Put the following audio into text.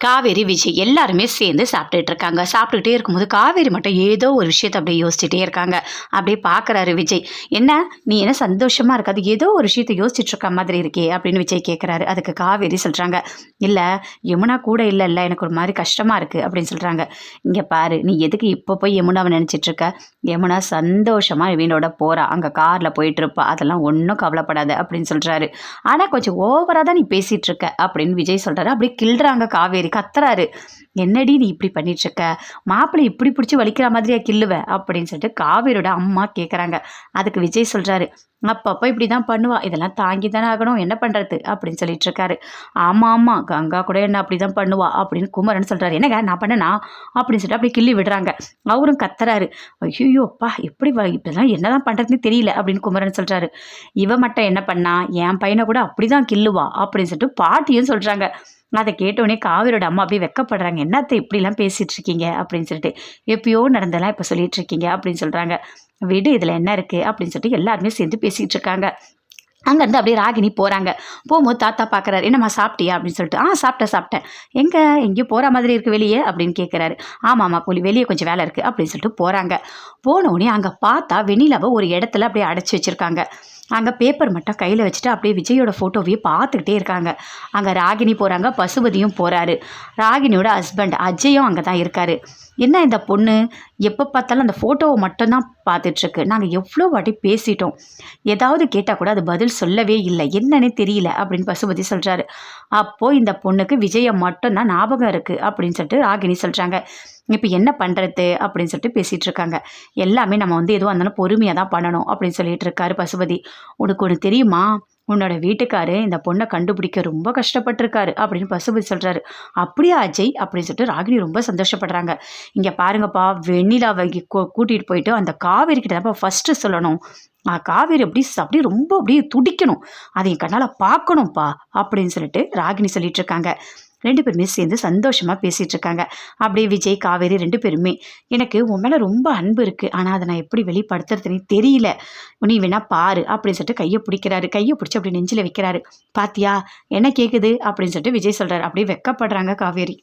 காவேரி, விஜய் எல்லாருமே சேர்ந்து சாப்பிட்டுட்டு இருக்காங்க. சாப்பிட்டுக்கிட்டே இருக்கும்போது காவேரி மட்டும் ஏதோ ஒரு விஷயத்த அப்படியே யோசிச்சுட்டே இருக்காங்க. அப்படியே பார்க்குறாரு விஜய். "என்ன நீ என்ன சந்தோஷமா இருக்காது, ஏதோ ஒரு விஷயத்த யோசிச்சுட்டு இருக்க மாதிரி இருக்கே" அப்படின்னு விஜய் கேட்குறாரு. அதுக்கு காவேரி சொல்கிறாங்க, "இல்லை யமுனா கூட இல்லைல்ல, எனக்கு ஒரு மாதிரி கஷ்டமாக இருக்குது" அப்படின்னு சொல்கிறாங்க. "இங்கே பாரு, நீ எதுக்கு இப்போ போய் யமுனாவை நினச்சிட்டு இருக்க? யமுனா சந்தோஷமாக இவனோட போகிறா, அங்கே காரில் போயிட்டுருப்பா, அதெல்லாம் ஒன்றும் கவலைப்படாத" அப்படின்னு சொல்கிறாரு. "ஆனால் கொஞ்சம் ஓவராக தான் நீ பேசிகிட்டு இருக்க" அப்படின்னு விஜய் சொல்கிறாரு. அப்படியே கிள்றாங்க காவேரி, கத்துறாரு. "என்னடி நீ இப்படி பண்ணிட்டு இருக்க? மாப்பிள்ளை இப்படி பிடிச்சி வலிக்கிற மாதிரியா கிள்ளுவ?" அப்படின்னு சொல்லிட்டு காவேரியோட அம்மா கேட்குறாங்க. அதுக்கு விஜய் சொல்கிறாரு, "அப்பப்போ இப்படி தான் பண்ணுவா, இதெல்லாம் தாங்கி தானே ஆகணும், என்ன பண்ணுறது" அப்படின்னு சொல்லிட்டு இருக்காரு. "ஆமாம் ஆமாம், கங்கா கூட என்ன அப்படி தான் பண்ணுவா" அப்படின்னு குமரன் சொல்கிறாரு. "என்னங்க நான் பண்ணனா?" அப்படின்னு சொல்லிட்டு அப்படி கிள்ளி விடுறாங்க. அவரும் கத்துறாரு. "ஐயோ அப்பா, எப்படி இப்படிலாம் என்னதான் பண்ணுறதுன்னு தெரியல" அப்படின்னு குமரன் சொல்கிறாரு. "இவ மட்டும் என்ன பண்ணா, என் பையனை கூட அப்படி தான் கிள்ளுவா" அப்படின்னு சொல்லிட்டு பாட்டியும் சொல்கிறாங்க. அதை கேட்டோடனே காவேரியோட அம்மா அப்படியே வெக்கப்படுறாங்க. "என்னத்தை இப்படிலாம் பேசிகிட்டு இருக்கீங்க" அப்படின்னு சொல்லிட்டு. "எப்பயோ நடந்தெல்லாம் இப்போ சொல்லிட்டு இருக்கீங்க" அப்படின்னு சொல்கிறாங்க. "விடு, இதில் என்ன இருக்குது" அப்படின்னு சொல்லிட்டு எல்லாருமே சேர்ந்து பேசிகிட்டு இருக்காங்க. அங்கேருந்து அப்படியே ராகினி போகிறாங்க. போகும்போது தாத்தா பார்க்குறாரு. "என்னம்மா சாப்பிட்டியா?" அப்படின்னு சொல்லிட்டு. சாப்பிட்டேன். எங்கேயோ போகிற மாதிரி இருக்குது வெளியே" அப்படின்னு கேட்குறாரு. "ஆமாம்மா புலி, வெளியே கொஞ்சம் வேலை இருக்குது" அப்படின்னு சொல்லிட்டு போகிறாங்க. போனோடனே அங்கே பார்த்தா வெண்ணிலாவை ஒரு இடத்துல அப்படியே அடைச்சி வச்சுருக்காங்க. அங்கே பேப்பர் மட்டும் கையில் வச்சுட்டு அப்படியே விஜயோட ஃபோட்டோவையே பார்த்துக்கிட்டே இருக்காங்க. அங்கே ராகினி போகிறாங்க, பசுபதியும் போகிறாரு. ராகினியோட ஹஸ்பண்ட் அஜயும் அங்கே தான் இருக்காரு. "என்ன இந்த பொண்ணு எப்போ பார்த்தாலும் அந்த ஃபோட்டோவை மட்டும்தான் பார்த்துட்ருக்கு, நாங்கள் எவ்வளோ வாட்டி பேசிட்டோம், ஏதாவது கேட்டால் கூட அது பதில் சொல்லவே இல்லை, என்னன்னே தெரியல" அப்படின்னு பசுபதி சொல்கிறாரு. "அப்போது இந்த பொண்ணுக்கு விஜயை மட்டும்தான் ஞாபகம் இருக்குது" அப்படின்னு சொல்லிட்டு ராகினி சொல்கிறாங்க. "இப்போ என்ன பண்ணுறது" அப்படின்னு சொல்லிட்டு பேசிகிட்டு இருக்காங்க. "எல்லாமே நம்ம எதுவாக இருந்தாலும் பொறுமையாக தான் பண்ணணும்" அப்படின்னு சொல்லிட்டு இருக்காரு பசுபதி. "உனக்கு ஒன்று தெரியுமா, உன்னோட வீட்டுக்காரு இந்த பொண்ணை கண்டுபிடிக்க ரொம்ப கஷ்டப்பட்டிருக்காரு" அப்படின்னு பசுபதி சொல்கிறாரு. "அப்படியா அஜய்?" அப்படின்னு சொல்லிட்டு ராகினி ரொம்ப சந்தோஷப்படுறாங்க. "இங்கே பாருங்கப்பா, வெண்ணிலாவை கூட்டிகிட்டு போயிட்டு அந்த காவேரி கிட்ட தான்ப்பா ஃபஸ்ட்டு சொல்லணும். காவேரி அப்படியே ரொம்ப அப்படியே துடிக்கணும், அதை என் கண்ணால் பார்க்கணும்ப்பா" அப்படின்னு சொல்லிட்டு ராகினி சொல்லிட்டு இருக்காங்க. 2 பேருமே சேர்ந்து சந்தோஷமாக பேசிகிட்டு இருக்காங்க. அப்படியே விஜய், காவேரி 2 பேருமே, "எனக்கு உன் மேலே ரொம்ப அன்பு இருக்குது, ஆனால் அதை நான் எப்படி வெளிப்படுத்துறதுனே தெரியல, நீ வேணா பாரு" அப்படின்னு சொல்லிட்டு கையை பிடிக்கிறாரு. கையை பிடிச்சி அப்படி நெஞ்சில் வைக்கிறாரு. "பாத்தியா என்ன கேட்குது" அப்படின்னு சொல்லிட்டு விஜய் சொல்கிறாரு. அப்படியே வெக்கப்படுறாங்க காவேரி.